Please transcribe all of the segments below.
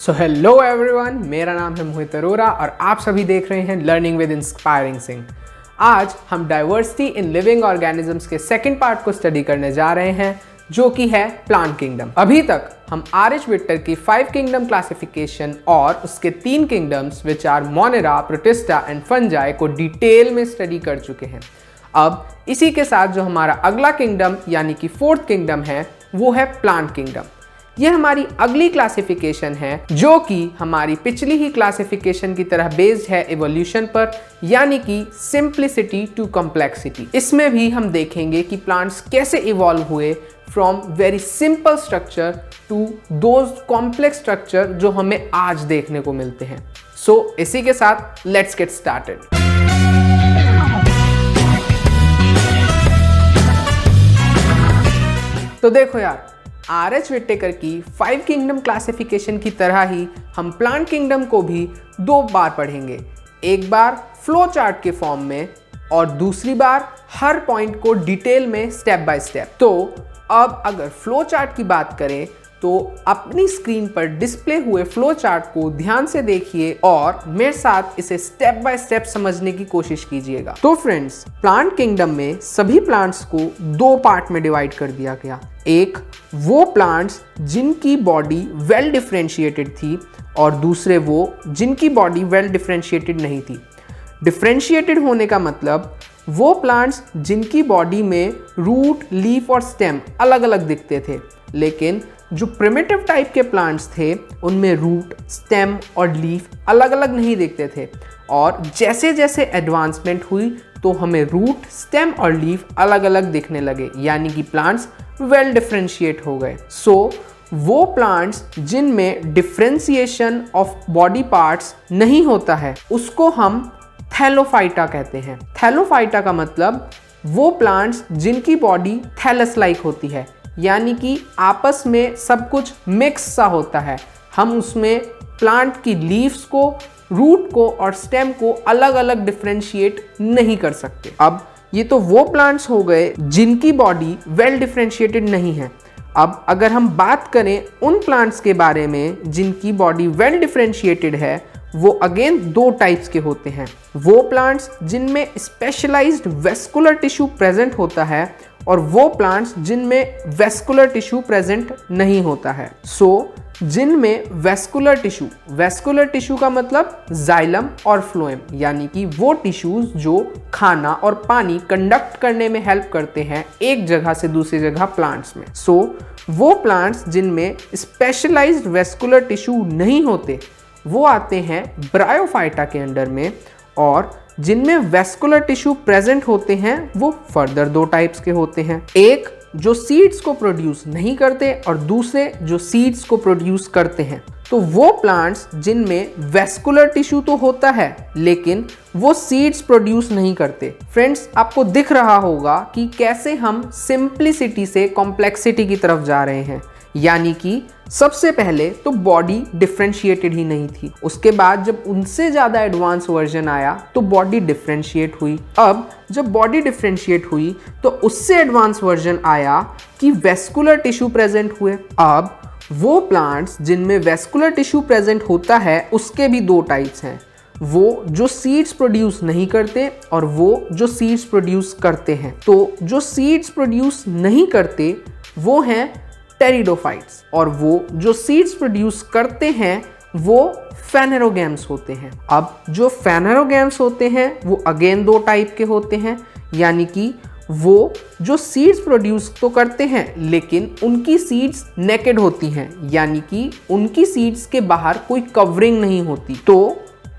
So hello everyone, मेरा नाम है मोहित अरोरा और आप सभी देख रहे हैं लर्निंग विद इंस्पायरिंग सिंह। आज हम डाइवर्सिटी इन लिविंग ऑर्गेनिजम्स के सेकंड पार्ट को स्टडी करने जा रहे हैं, जो कि है प्लांट किंगडम। अभी तक हम आर.एच. विक्टर की 5 किंगडम क्लासिफिकेशन और उसके 3 kingdoms which are Monera, Protista and Fungi को डिटेल में स्टडी कर चुके हैं। अब इसी के साथ जो हमारा अगला किंगडम यानी कि 4th किंगडम है वो है प्लांट किंगडम। ये हमारी अगली क्लासिफिकेशन है जो कि हमारी पिछली ही क्लासिफिकेशन की तरह बेस्ड है इवोल्यूशन पर, यानी कि सिंप्लिसिटी टू कॉम्प्लेक्सिटी। इसमें भी हम देखेंगे कि प्लांट्स कैसे इवॉल्व हुए from very simple structure to those complex structure जो हमें आज देखने को मिलते हैं। सो इसी के साथ लेट्स गेट स्टार्टेड। तो देखो यार, आर.एच. विटेकर की 5 किंगडम क्लासिफिकेशन की तरह ही हम प्लांट किंगडम को भी 2 बार पढ़ेंगे। एक बार फ्लो चार्ट के फॉर्म में और दूसरी बार हर पॉइंट को डिटेल में स्टेप बाय स्टेप। तो अब अगर फ्लो चार्ट की बात करें तो अपनी स्क्रीन पर डिस्प्ले हुए फ्लो चार्ट को ध्यान से देखिए और मेरे साथ इसे स्टेप बाय स्टेप समझने की कोशिश कीजिएगा। तो फ्रेंड्स, प्लांट किंगडम में सभी प्लांट्स को 2 पार्ट में डिवाइड कर दिया गया। एक वो प्लांट्स जिनकी बॉडी वेल डिफरेंशिएटेड थी और दूसरे वो जिनकी बॉडी वेल डिफरेंशिएटेड नहीं थी। डिफरेंशिएटेड होने का मतलब वो प्लांट्स जिनकी बॉडी में रूट, लीफ और स्टेम अलग अलग दिखते थे, लेकिन जो प्रिमिटिव टाइप के प्लांट्स थे उनमें रूट, स्टेम और लीफ अलग अलग नहीं दिखते थे। और जैसे जैसे एडवांसमेंट हुई तो हमें रूट, स्टेम और लीफ अलग अलग दिखने लगे, यानी कि प्लांट्स वेल डिफरेंशिएट हो गए। सो वो प्लांट्स जिनमें डिफरेंशिएशन ऑफ बॉडी पार्ट्स नहीं होता है उसको हम थैलोफाइटा कहते हैं। थैलोफाइटा का मतलब वो प्लांट्स जिनकी बॉडी थैलस लाइक होती है, यानी कि आपस में सब कुछ मिक्स सा होता है। हम उसमें प्लांट की लीव्स को, रूट को और स्टेम को अलग अलग डिफरेंशिएट नहीं कर सकते। अब ये तो वो प्लांट्स हो गए जिनकी बॉडी वेल डिफरेंशिएटेड नहीं है। अब अगर हम बात करें उन प्लांट्स के बारे में जिनकी बॉडी वेल डिफरेंशिएटेड है, वो अगेन 2 टाइप्स के होते हैं। वो प्लांट्स जिनमें स्पेशलाइज्ड वेस्कुलर टिश्यू प्रेजेंट होता है और वो प्लांट्स जिनमें वेस्कुलर टिश्यू प्रेजेंट नहीं होता है। सो जिनमें वेस्कुलर टिश्यू का मतलब जाइलम और फ्लोएम, यानी कि वो टिश्यूज जो खाना और पानी कंडक्ट करने में हेल्प करते हैं एक जगह से दूसरी जगह प्लांट्स में। सो वो प्लांट्स जिनमें स्पेशलाइज्ड वेस्कुलर टिश्यू नहीं होते वो आते हैं ब्रायोफाइटा के अंडर में, और जिनमें वेस्कुलर टिश्यू प्रेजेंट होते हैं वो फर्दर 2 टाइप्स के होते हैं। एक जो सीड्स को प्रोड्यूस नहीं करते और दूसरे जो सीड्स को प्रोड्यूस करते हैं। तो वो प्लांट्स जिनमें वेस्कुलर टिश्यू तो होता है लेकिन वो सीड्स प्रोड्यूस नहीं करते। फ्रेंड्स, आपको दिख रहा होगा कि कैसे हम सिंप्लिसिटी से कॉम्प्लेक्सिटी की तरफ जा रहे हैं, यानी कि सबसे पहले तो बॉडी डिफरेंशिएटेड ही नहीं थी, उसके बाद जब उनसे ज़्यादा एडवांस वर्जन आया तो बॉडी डिफरेंशिएट हुई। अब जब बॉडी डिफरेंशिएट हुई तो उससे एडवांस वर्जन आया कि वेस्कुलर टिश्यू प्रेजेंट हुए। अब वो प्लांट्स जिनमें वेस्कुलर टिश्यू प्रेजेंट होता है उसके भी 2 टाइप्स हैं, वो जो सीड्स प्रोड्यूस नहीं करते और वो जो सीड्स प्रोड्यूस करते हैं। तो जो सीड्स प्रोड्यूस नहीं करते वो हैं टेरिडोफाइट्स और वो जो सीड्स प्रोड्यूस करते हैं वो फेनेरोगैम्स होते हैं। अब जो फेनेरोगैम्स होते हैं वो अगेन 2 टाइप के होते हैं, यानी कि वो जो सीड्स प्रोड्यूस तो करते हैं लेकिन उनकी सीड्स नेकेड होती हैं, यानी कि उनकी सीड्स के बाहर कोई कवरिंग नहीं होती। तो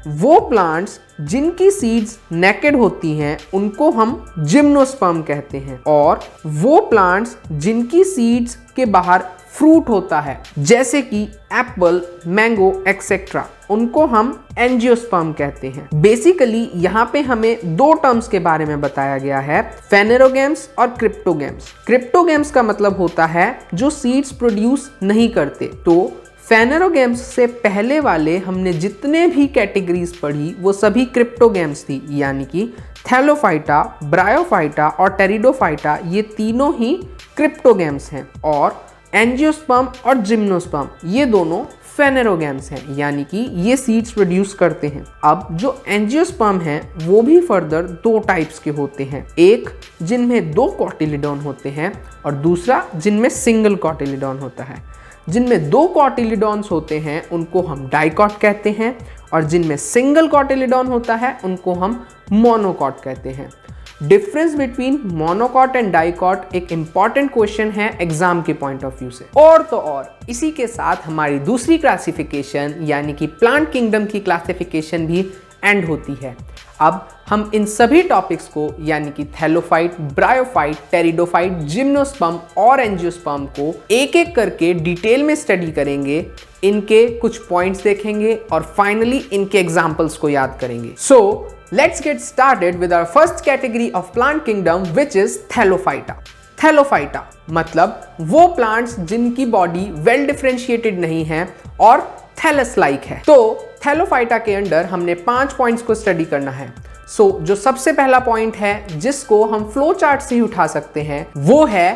वो प्लांट्स जिनकी सीड्स नेकेड होती हैं उनको हम जिम्नोस्पर्म कहते हैं, और वो प्लांट्स जिनकी सीड्स के बाहर फ्रूट होता है जैसे कि एप्पल, मैंगो एक्सेट्रा, उनको हम एंजियोस्पर्म कहते हैं। बेसिकली यहाँ पे हमें 2 टर्म्स के बारे में बताया गया है, फेनेरोगैम्स और क्रिप्टोगैम्स। क्रिप्टोगैम्स का मतलब होता है जो सीड्स प्रोड्यूस नहीं करते। तो फेनेरोगैम्स से पहले वाले हमने जितने भी कैटेगरीज पढ़ी वो सभी क्रिप्टोगैम्स थी, यानी कि थैलोफाइटा, ब्रायोफाइटा और टेरिडोफाइटा, ये तीनों ही क्रिप्टोगैम्स हैं। और एंजियोस्पर्म और जिम्नोस्पर्म ये दोनों फेनेरोगैम्स हैं, यानी कि ये सीड्स प्रोड्यूस करते हैं। अब जो एंजियोस्पर्म हैं वो भी फर्दर दो टाइप्स के होते हैं, एक जिनमें दो कॉटिलिडॉन होते हैं और दूसरा जिनमें सिंगल कॉटिलिडॉन होता है। जिनमें दो कॉटिलिडॉन्स होते हैं उनको हम डाइकॉट कहते हैं और जिनमें सिंगल कॉटिलिडॉन होता है उनको हम मोनोकॉट कहते हैं। Difference between monocot and dicot एक इंपॉर्टेंट क्वेश्चन है एग्जाम के पॉइंट ऑफ व्यू से। और तो और इसी के साथ हमारी दूसरी क्लासिफिकेशन यानी कि प्लांट किंगडम की क्लासिफिकेशन भी एंड होती है। अब हम इन सभी टॉपिक्स को यानी कि थैलोफाइट, ब्रायोफाइट, टेरिडोफाइट, जिम्नोस्पर्म और एंजियोस्पर्म को एक एक करके डिटेल में स्टडी करेंगे, इनके कुछ पॉइंट्स देखेंगे और फाइनली इनके एग्जाम्पल्स को याद करेंगे। सो let's get started with our first category of plant kingdom which is Thallophyta. Thallophyta मतलब वो प्लांट्स जिनकी बॉडी वेल डिफरेंशिएटेड नहीं है और थैलस लाइक है। तो थैलोफाइटा के अंडर हमने 5 पॉइंट्स को स्टडी करना है। जो सबसे पहला पॉइंट है जिसको हम फ्लो चार्ट से ही उठा सकते हैं वो है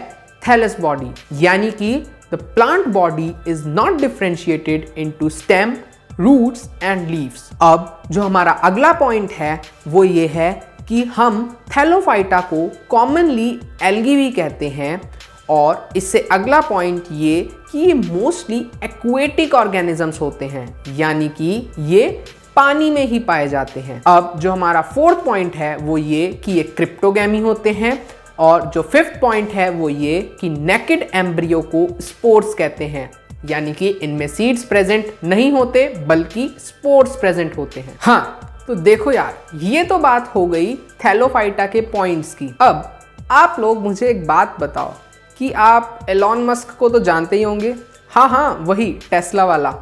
थैलस बॉडी, यानी कि the plant body is not differentiated into stem, roots and leaves. अब जो हमारा अगला पॉइंट है वो ये है कि हम थैलोफाइटा को कॉमनली एल्गी भी कहते हैं और इससे अगला पॉइंट ये कि ये मोस्टली एक्वेटिक ऑर्गेनिजम्स होते हैं, यानी कि ये पानी में ही पाए जाते हैं। अब जो हमारा 4th पॉइंट है वो ये कि ये क्रिप्टोगैमी होते हैं और जो 5th पॉइंट है वो ये कि नेकेड एम्ब्रियो को स्पोर्स कहते हैं, यानी कि इनमें सीड्स प्रेजेंट नहीं होते बल्कि स्पोर्स प्रेजेंट होते हैं। हाँ, तो देखो यार, ये तो बात हो गई थैलोफाइटा के पॉइंट्स की। अब आप लोग मुझे एक बात बताओ कि आप एलॉन मस्क को तो जानते ही होंगे। हाँ, वही टेस्ला वाला।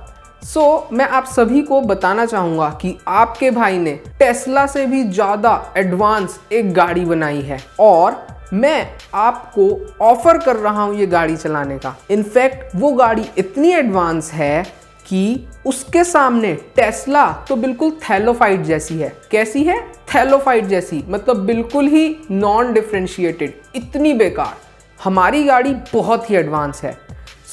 मैं आप सभी को बताना चाहूँगा कि आपके भाई ने टेस्ला से भी ज़्यादा एडवांस एक गाड़ी बनाई है और मैं आपको ऑफर कर रहा हूं ये गाड़ी चलाने का। इनफैक्ट वो गाड़ी इतनी एडवांस है कि उसके सामने टेस्ला तो बिल्कुल थैलोफाइट जैसी है। कैसी है? थैलोफाइट जैसी, मतलब बिल्कुल ही नॉन डिफरेंशिएटेड, इतनी बेकार। हमारी गाड़ी बहुत ही एडवांस है।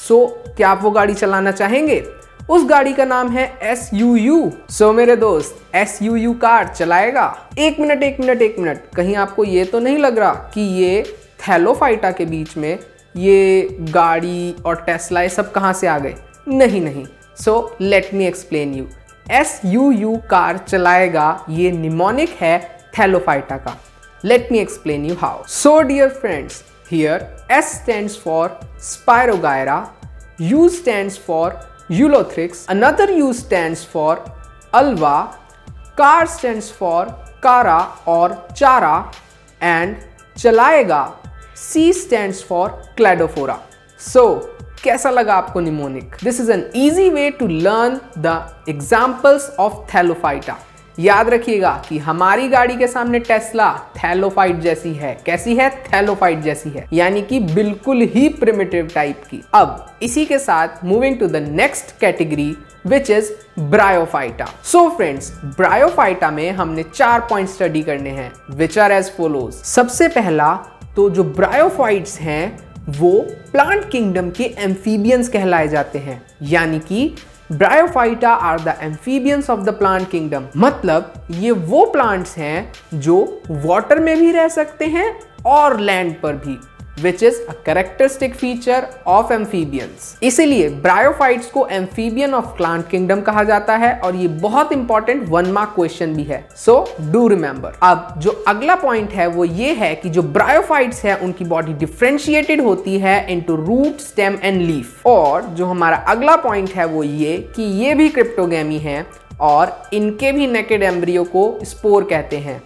क्या आप वो गाड़ी चलाना चाहेंगे? उस गाड़ी का नाम है SUU। मेरे दोस्त, SUU कार चलाएगा? एक मिनट, कहीं आपको ये तो नहीं लग रहा कि ये थैलोफाइटा के बीच में ये गाड़ी और टेस्ला ये सब कहाँ से आ गए? नहीं। Let me explain you. SUU car चलाएगा ये निमोनिक है थैलोफाइटा का। Let me explain you how. Dear friends, here S stands for Spirogyra, U stands for Ulothrix, another U stands for Alva, Car stands for Cara और Chara, and चलाएगा C stands for Cladophora. कैसा लगा आपको mnemonic? This is an easy way to learn the examples of Thallophyta. याद रखिएगा कि हमारी गाड़ी के सामने टेस्ला थैलोफाइट जैसी है। कैसी है? थैलोफाइट जैसी है, यानी कि बिल्कुल ही प्रिमिटिव टाइप की। अब इसी के साथ moving to the next category which is Bryophyta. Friends, Bryophyta में हमने 4 पॉइंट स्टडी करने हैं विच आर एज फॉलोज। सबसे पहला तो जो ब्रायोफाइट्स हैं वो प्लांट किंगडम के एम्फीबियंस कहलाए जाते हैं, यानी कि Bryophyta are the amphibians of the plant kingdom. मतलब ये वो प्लांट्स हैं जो वाटर में भी रह सकते हैं और लैंड पर भी, which is a characteristic feature of amphibians. इसीलिए ब्रायोफाइट्स को एम्फीबियन ऑफ प्लांट किंगडम कहा जाता है और ये बहुत इंपॉर्टेंट 1 मार्क क्वेश्चन भी है। Do remember. अब जो अगला पॉइंट है वो ये है कि जो ब्रायोफाइट्स है उनकी बॉडी डिफरेंशिएटेड होती है into root, stem and leaf. और जो हमारा अगला पॉइंट है वो ये कि ये भी क्रिप्टोगैमी है और इनके भी नेकेड एम्ब्रियो को स्पोर कहते हैं।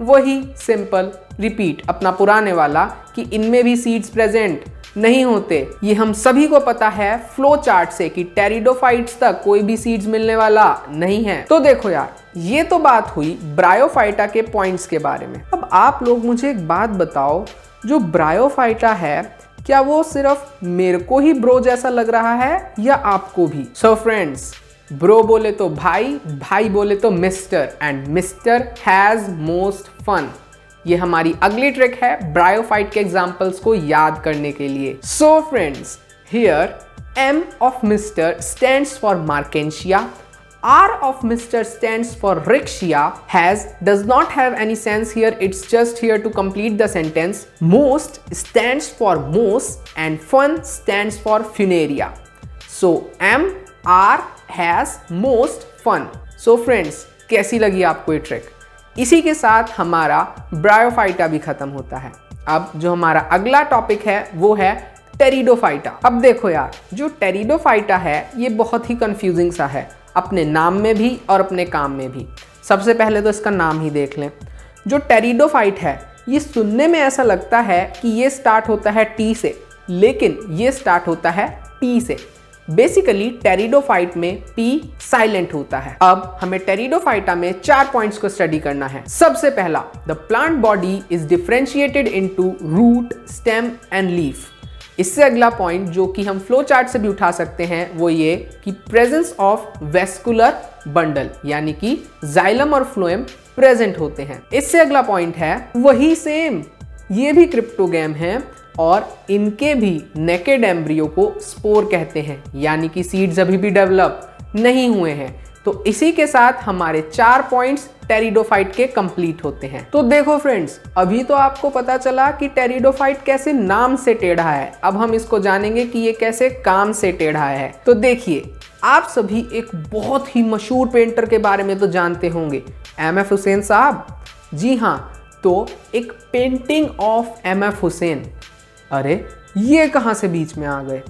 वही सिंपल रिपीट अपना पुराने वाला कि इनमें भी सीड्स प्रेजेंट नहीं होते। ये हम सभी को पता है फ्लो चार्ट से कि टेरिडोफाइट्स तक कोई भी सीड्स मिलने वाला नहीं है। तो देखो यार, ये तो बात हुई ब्रायोफाइटा के पॉइंट्स के बारे में। अब आप लोग मुझे एक बात बताओ, जो ब्रायोफाइटा है क्या वो सिर्फ मेरे को ही ब्रो जैसा लग रहा है या आपको भी? फ्रेंड्स, ब्रो बोले तो भाई, भाई बोले तो mister, and mister has most fun. ये हमारी अगली ट्रिक है ब्रायोफाइट के एग्जाम्पल्स को याद करने के लिए। Friends, here M of Mr stands for Markensia. R of Mr stands for Rixia. Does not have any sense here, it's just here to complete the sentence. Most stands for Mos and Fun stands for Funaria. So M, R has most fun. So friends, कैसी लगी आपको ये trick? इसी के साथ हमारा bryophyta भी खत्म होता है। अब जो हमारा अगला टॉपिक है वो है टेरिडोफाइटा। अब देखो यार, जो टेरिडोफाइटा है ये बहुत ही कंफ्यूजिंग सा है, अपने नाम में भी और अपने काम में भी। सबसे पहले तो इसका नाम ही देख लें। जो टेरिडोफाइट है ये सुनने में ऐसा लगता है कि ये स्टार्ट होता है टी से, लेकिन ये स्टार्ट होता है टी से। बेसिकली टेरिडोफाइट में पी साइलेंट होता है। अब हमें टेरिडोफाइटा में 4 पॉइंट्स को स्टडी करना है। सबसे पहला, the plant body is differentiated into root, stem and leaf. इससे अगला पॉइंट जो कि हम फ्लो चार्ट से भी उठा सकते हैं वो ये कि प्रेजेंस ऑफ वेस्कुलर बंडल, यानी कि जाइलम और फ्लोएम प्रेजेंट होते हैं। इससे अगला पॉइंट है वही सेम, ये भी क्रिप्टोगैम हैं और इनके भी नेकेड एम्ब्रियो को स्पोर कहते हैं, यानी कि सीड्स अभी भी डेवलप नहीं हुए हैं। तो इसी के साथ हमारे 4 पॉइंट्स टेरिडोफाइट के कंप्लीट होते हैं। तो देखो फ्रेंड्स, अभी तो आपको पता चला कि टेरिडोफाइट कैसे नाम से टेढ़ा है, अब हम इसको जानेंगे कि ये कैसे काम से टेढ़ा है। तो देखिए, आप सभी एक बहुत ही मशहूर पेंटर के बारे में तो जानते होंगे, MF हुसैन साहब। जी हाँ, तो एक पेंटिंग ऑफ MF हुसैन। अरे ये कहाँ से बीच में आ गए?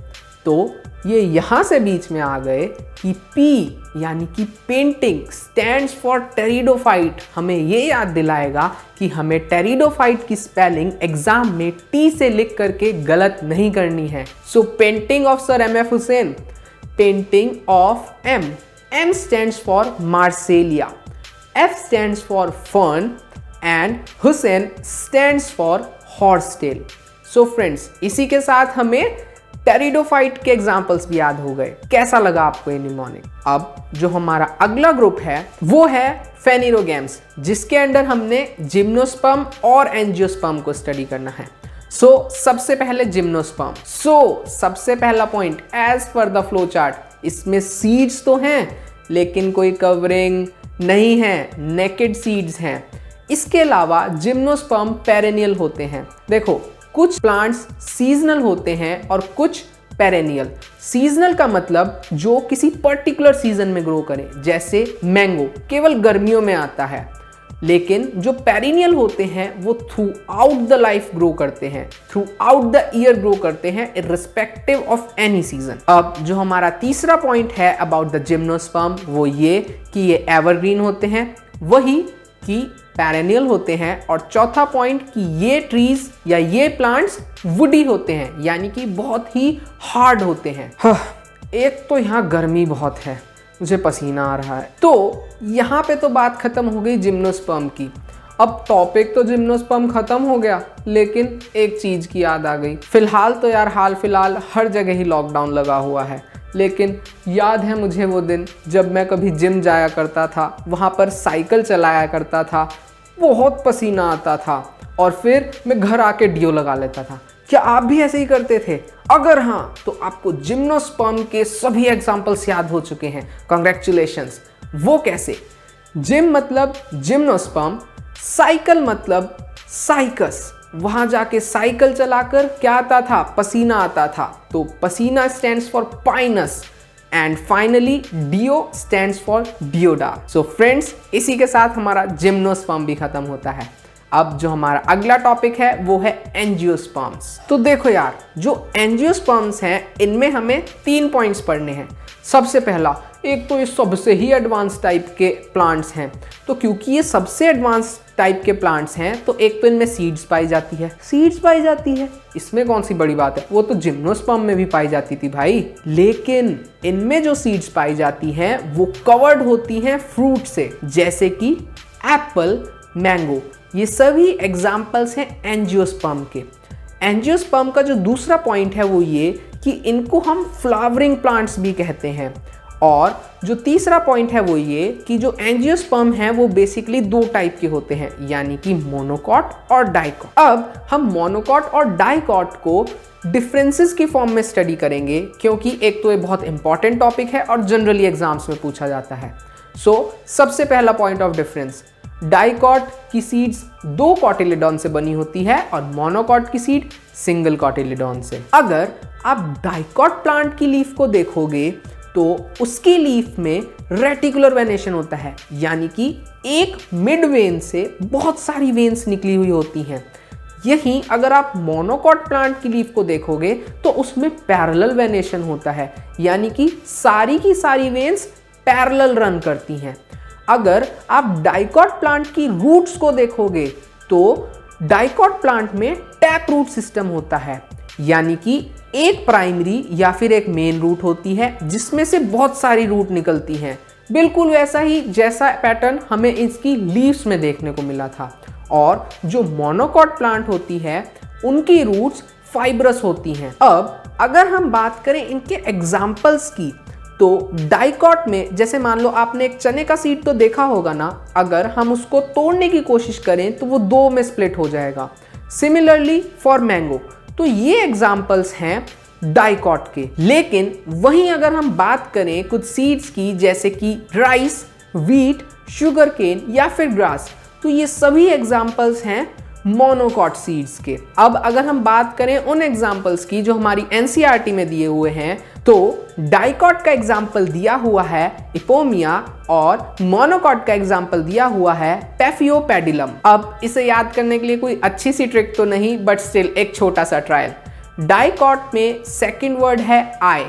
तो ये यहाँ से बीच में आ गए कि P यानी कि पेंटिंग स्टैंड्स फॉर टेरिडोफाइट हमें ये याद दिलाएगा कि हमें टेरिडोफाइट की स्पेलिंग एग्जाम में T से लिख करके गलत नहीं करनी है। So painting of sir MF Husain, painting of M stands for Marsilea, F stands for fern and Husain stands for horse tail. So friends, इसी के साथ हमें टेरिडोफाइट के एग्जाम्पल्स भी याद हो गए। कैसा लगा आपको ये निमोनिक? अब जो हमारा अगला ग्रुप है वो है फेनिरोगैम्स, जिसके अंडर हमने जिम्नोस्पर्म और एंजियोस्पर्म को स्टडी करना है। सबसे पहले जिम्नोस्पर्म। सबसे पहला point, as per the flow chart, इसमें सीड्स तो हैं लेकिन कोई कवरिंग नहीं है, नेकेड सीड्स हैं। इसके अलावा जिम्नोस्पर्म पेरेनियल होते हैं। देखो, कुछ प्लांट्स सीजनल होते हैं और कुछ पेरेनियल। सीजनल का मतलब जो किसी पर्टिकुलर सीजन में ग्रो करें, जैसे मैंगो केवल गर्मियों में आता है। लेकिन जो पेरेनियल होते हैं वो through out the life grow करते हैं, through out the year grow करते हैं, इर्रिस्पेक्टिव ऑफ एनी सीजन। अब जो हमारा तीसरा पॉइंट है अबाउट द जिम्नोस्पर्म वो ये कि ये एवरग्रीन होते हैं, वही कि पेरेनियल होते हैं। और चौथा पॉइंट कि ये ट्रीज या ये प्लांट्स वुडी होते हैं, यानी कि बहुत ही हार्ड होते हैं। एक तो यहाँ गर्मी बहुत है, मुझे पसीना आ रहा है। तो यहाँ पे तो बात खत्म हो गई जिम्नोस्पर्म की। अब टॉपिक तो जिम्नोस्पर्म खत्म हो गया, लेकिन एक चीज की याद आ गई। फिलहाल तो यार हाल फिलहाल हर जगह ही लॉकडाउन लगा हुआ है, लेकिन याद है मुझे वो दिन जब मैं कभी जिम जाया करता था, वहाँ पर साइकिल चलाया करता था, बहुत पसीना आता था और फिर मैं घर आके डीओ लगा लेता था। क्या आप भी ऐसे ही करते थे? अगर हाँ, तो आपको जिम्नोस्पर्म के सभी एग्जाम्पल्स याद हो चुके हैं। कॉन्ग्रेचुलेशंस। वो कैसे? जिम मतलब जिम्नोस्पर्म, साइकिल मतलब साइकस। वहां जाके साइकिल चलाकर क्या आता था? पसीना आता था, तो पसीना stands for Pinus. And finally deo stands for deodar. So friends, इसी के साथ हमारा जिम्नोस्पर्म भी खत्म होता है। अब जो हमारा अगला टॉपिक है वो है एंजियोस्पर्म्स। तो देखो यार, जो एंजियोस्पर्म्स हैं इनमें हमें 3 पॉइंट्स पढ़ने हैं। सबसे पहला, एक तो ये सबसे ही एडवांस टाइप के प्लांट्स हैं, तो क्योंकि ये सबसे एडवांस टाइप के प्लांट्स हैं तो एक तो इनमें सीड्स पाई जाती है। सीड्स पाई जाती है, इसमें कौन सी बड़ी बात है, वो तो जिम्नोस्पर्म में भी पाई जाती थी भाई। लेकिन इनमें जो सीड्स पाई जाती हैं वो कवर्ड होती हैं फ्रूट से, जैसे कि एप्पल, मैंगो। ये सभी एग्जाम्पल्स हैं एंजियोस्पर्म के। एंजियोस्पर्म का जो दूसरा पॉइंट है वो ये कि इनको हम फ्लावरिंग प्लांट्स भी कहते हैं। और जो तीसरा पॉइंट है वो ये कि जो एंजियोस्पर्म है वो बेसिकली दो टाइप के होते हैं, यानी कि मोनोकॉट और डाइकॉट। अब हम मोनोकॉट और डाइकॉट को डिफरेंसेस की फॉर्म में स्टडी करेंगे, क्योंकि एक तो ये बहुत इंपॉर्टेंट टॉपिक है और जनरली एग्जाम्स में पूछा जाता है। सबसे पहला पॉइंट ऑफ डिफरेंस, डाइकॉट की सीड्स दो कॉटिलेडॉन से बनी होती है और मोनोकॉट की सीड सिंगल कॉटिलेडॉन से। अगर आप डाइकॉट प्लांट की लीफ को देखोगे तो उसकी लीफ में रेटिकुलर वेनेशन होता है, यानी कि एक मिड वेन से बहुत सारी वेन्स निकली हुई होती हैं। यहीं अगर आप मोनोकॉट प्लांट की लीफ को देखोगे तो उसमें पैरेलल वेनेशन होता है, यानी कि सारी की सारी वेन्स पैरेलल रन करती हैं। अगर आप डाइकॉट प्लांट की रूट्स को देखोगे तो डाइकॉट प्लांट में टैप रूट सिस्टम होता है, यानी कि एक प्राइमरी या फिर एक मेन रूट होती है जिसमें से बहुत सारी रूट निकलती हैं। बिल्कुल वैसा ही जैसा पैटर्न हमें इसकी लीव्स में देखने को मिला था। और जो मोनोकॉट प्लांट होती है उनकी रूट्स फाइब्रस होती हैं। अब अगर हम बात करें इनके एग्जाम्पल्स की, तो डाइकॉट में जैसे मान लो आपने एक चने का सीड तो देखा होगा ना, अगर हम उसको तोड़ने की कोशिश करें तो वो दो में स्प्लिट हो जाएगा। सिमिलरली फॉर मैंगो, तो ये एग्जाम्पल्स हैं डाइकॉट के। लेकिन वहीं अगर हम बात करें कुछ सीड्स की जैसे कि राइस, व्हीट, शुगर केन या फिर ग्रास, तो ये सभी एग्जाम्पल्स हैं मोनोकॉट सीड्स के। अब अगर हम बात करें उन एग्जाम्पल्स की जो हमारी एनसीईआरटी में दिए हुए हैं, तो डाइकॉट का एग्जाम्पल दिया हुआ है इपोमिया और मोनोकॉट का एग्जाम्पल दिया हुआ है पैफियोपेडिलम। अब इसे याद करने के लिए कोई अच्छी सी ट्रिक तो नहीं, बट स्टिल एक छोटा सा ट्रायल। डाइकॉट में सेकंड वर्ड है आई,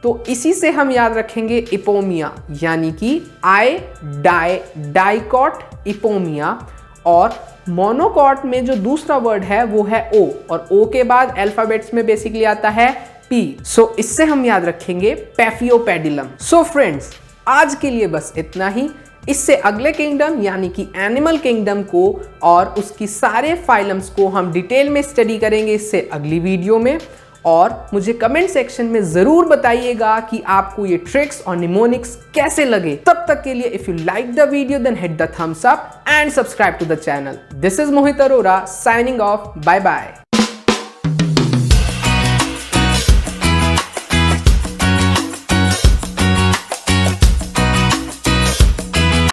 तो इसी से हम याद रखेंगे इपोमिया, यानी कि आई डाइकॉट इपोमिया। और मोनोकॉट में जो दूसरा वर्ड है वो है ओ, और ओ के बाद अल्फाबेट्स में बेसिकली आता है पी। इससे हम याद रखेंगे पैफियोपेडिलम। फ्रेंड्स, आज के लिए बस इतना ही। इससे अगले किंगडम यानी कि एनिमल किंगडम को और उसकी सारे फाइलम्स को हम डिटेल में स्टडी करेंगे इससे अगली वीडियो में। और मुझे कमेंट सेक्शन में जरूर बताइएगा कि आपको ये ट्रिक्स और निमोनिक्स कैसे लगे। तब तक के लिए if you like the video then hit the thumbs up and subscribe to the channel. This is Mohit Arora signing off. Bye bye.